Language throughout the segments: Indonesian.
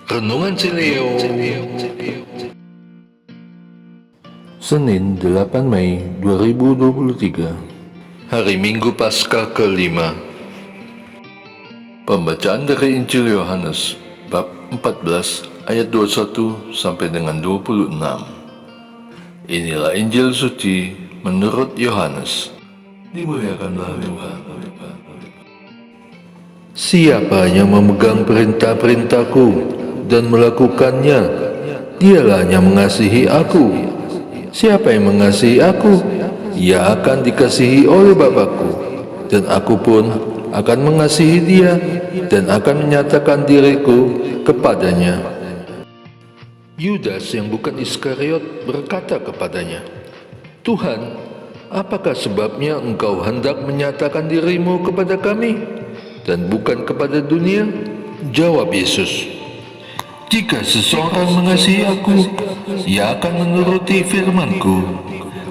Renungan si Leo. Senin 8 Mei 2023. Hari Minggu Paskah kelima. Pembacaan dari Injil Yohanes bab 14 ayat 21 sampai dengan 26. Inilah Injil suci menurut Yohanes. Dimuliakanlah Tuhan. Siapa yang memegang perintah-perintahku dan melakukannya, dialah yang mengasihi aku. Siapa yang mengasihi aku, ia akan dikasihi oleh Bapa-Ku, dan aku pun akan mengasihi dia dan akan menyatakan diriku kepadanya. Yudas yang bukan Iskariot berkata kepadanya, Tuhan, apakah sebabnya engkau hendak menyatakan dirimu kepada kami dan bukan kepada dunia? Jawab Yesus, jika seseorang mengasihi aku, ia akan menuruti firman-Ku,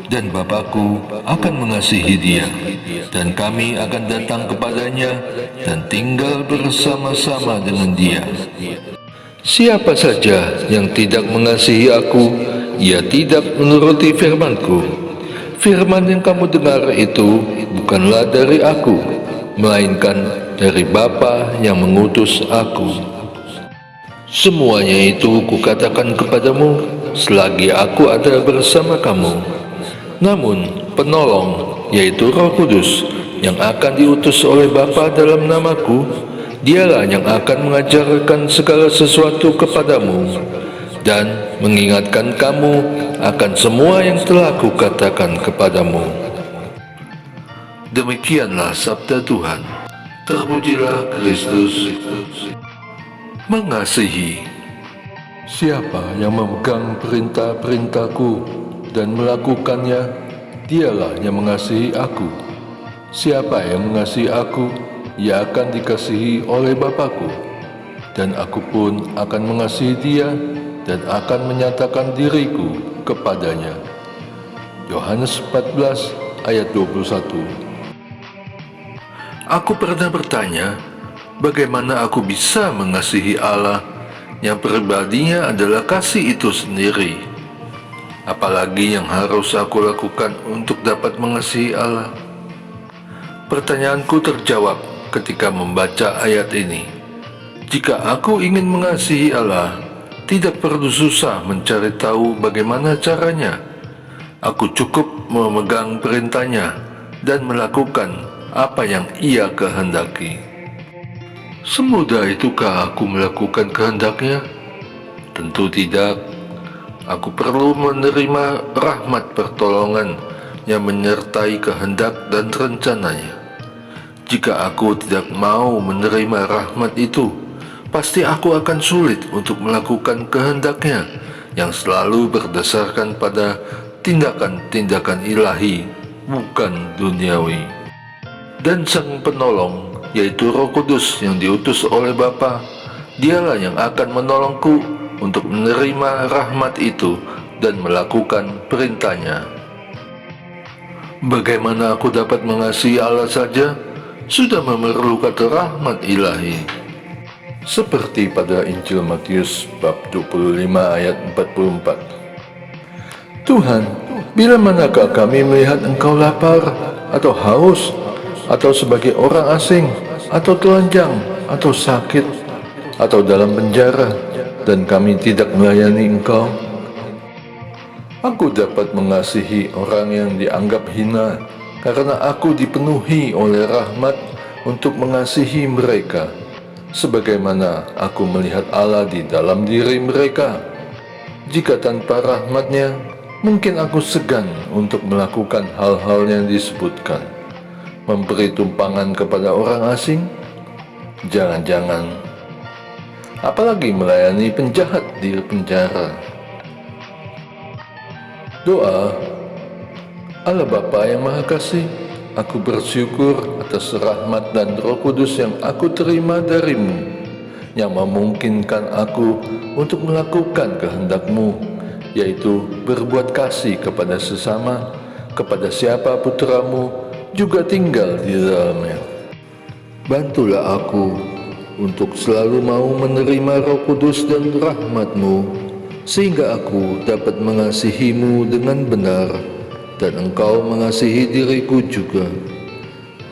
dan Bapa-Ku akan mengasihi dia, dan kami akan datang kepadanya dan tinggal bersama-sama dengan dia. Siapa saja yang tidak mengasihi aku, ia tidak menuruti firman-Ku. Firman yang kamu dengar itu bukanlah dari aku, melainkan dari Bapa yang mengutus aku. Semuanya itu kukatakan kepadamu selagi aku ada bersama kamu. Namun penolong, yaitu Roh Kudus, yang akan diutus oleh Bapa dalam namaku, dialah yang akan mengajarkan segala sesuatu kepadamu dan mengingatkan kamu akan semua yang telah kukatakan kepadamu. Demikianlah sabda Tuhan. Terpujilah Kristus. Mengasihi. Siapa yang memegang perintah-perintahku dan melakukannya, dialah yang mengasihi aku. Siapa yang mengasihi aku, ia akan dikasihi oleh Bapa-Ku, dan aku pun akan mengasihi dia dan akan menyatakan diriku kepadanya. Yohanes 14 ayat 21. Aku pernah bertanya, bagaimana aku bisa mengasihi Allah yang pribadinya adalah kasih itu sendiri? Apalagi yang harus aku lakukan untuk dapat mengasihi Allah? Pertanyaanku terjawab ketika membaca ayat ini. Jika aku ingin mengasihi Allah, tidak perlu susah mencari tahu bagaimana caranya. Aku cukup memegang perintahnya dan melakukan apa yang Ia kehendaki. Semudah itukah aku melakukan kehendaknya? Tentu tidak. Aku perlu menerima rahmat pertolongan yang menyertai kehendak dan rencananya. Jika aku tidak mau menerima rahmat itu, pasti aku akan sulit untuk melakukan kehendaknya yang selalu berdasarkan pada tindakan-tindakan ilahi, bukan duniawi. Dan Sang Penolong, yaitu Roh Kudus yang diutus oleh Bapa, dialah yang akan menolongku untuk menerima rahmat itu dan melakukan perintahnya. Bagaimana aku dapat mengasihi Allah saja sudah memerlukan rahmat ilahi? Seperti pada Injil Matius bab 25 ayat 44. Tuhan, bila manakah kami melihat Engkau lapar atau haus, atau sebagai orang asing, atau telanjang, atau sakit, atau dalam penjara, dan kami tidak melayani Engkau? Aku dapat mengasihi orang yang dianggap hina, karena aku dipenuhi oleh rahmat untuk mengasihi mereka, sebagaimana aku melihat Allah di dalam diri mereka. Jika tanpa rahmatnya, mungkin aku segan untuk melakukan hal-hal yang disebutkan. Memberi tumpangan kepada orang asing? Jangan-jangan. Apalagi melayani penjahat di penjara. Doa. Allah Bapa yang Maha Kasih, aku bersyukur atas rahmat dan Roh Kudus yang aku terima darimu, yang memungkinkan aku untuk melakukan kehendak-Mu, yaitu berbuat kasih kepada sesama, kepada siapa putra-Mu juga tinggal di dalamnya. Bantulah aku untuk selalu mau menerima Roh Kudus dan rahmat-Mu, sehingga aku dapat mengasihi-Mu dengan benar, dan Engkau mengasihi diriku juga.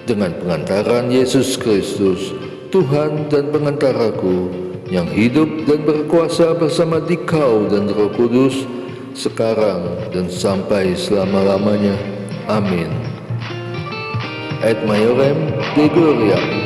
Dengan pengantaran Yesus Kristus, Tuhan dan pengantaraku, yang hidup dan berkuasa bersama Dikau dan Roh Kudus, sekarang dan sampai selama-lamanya. Amin. Et Maiorem Dei Gloria.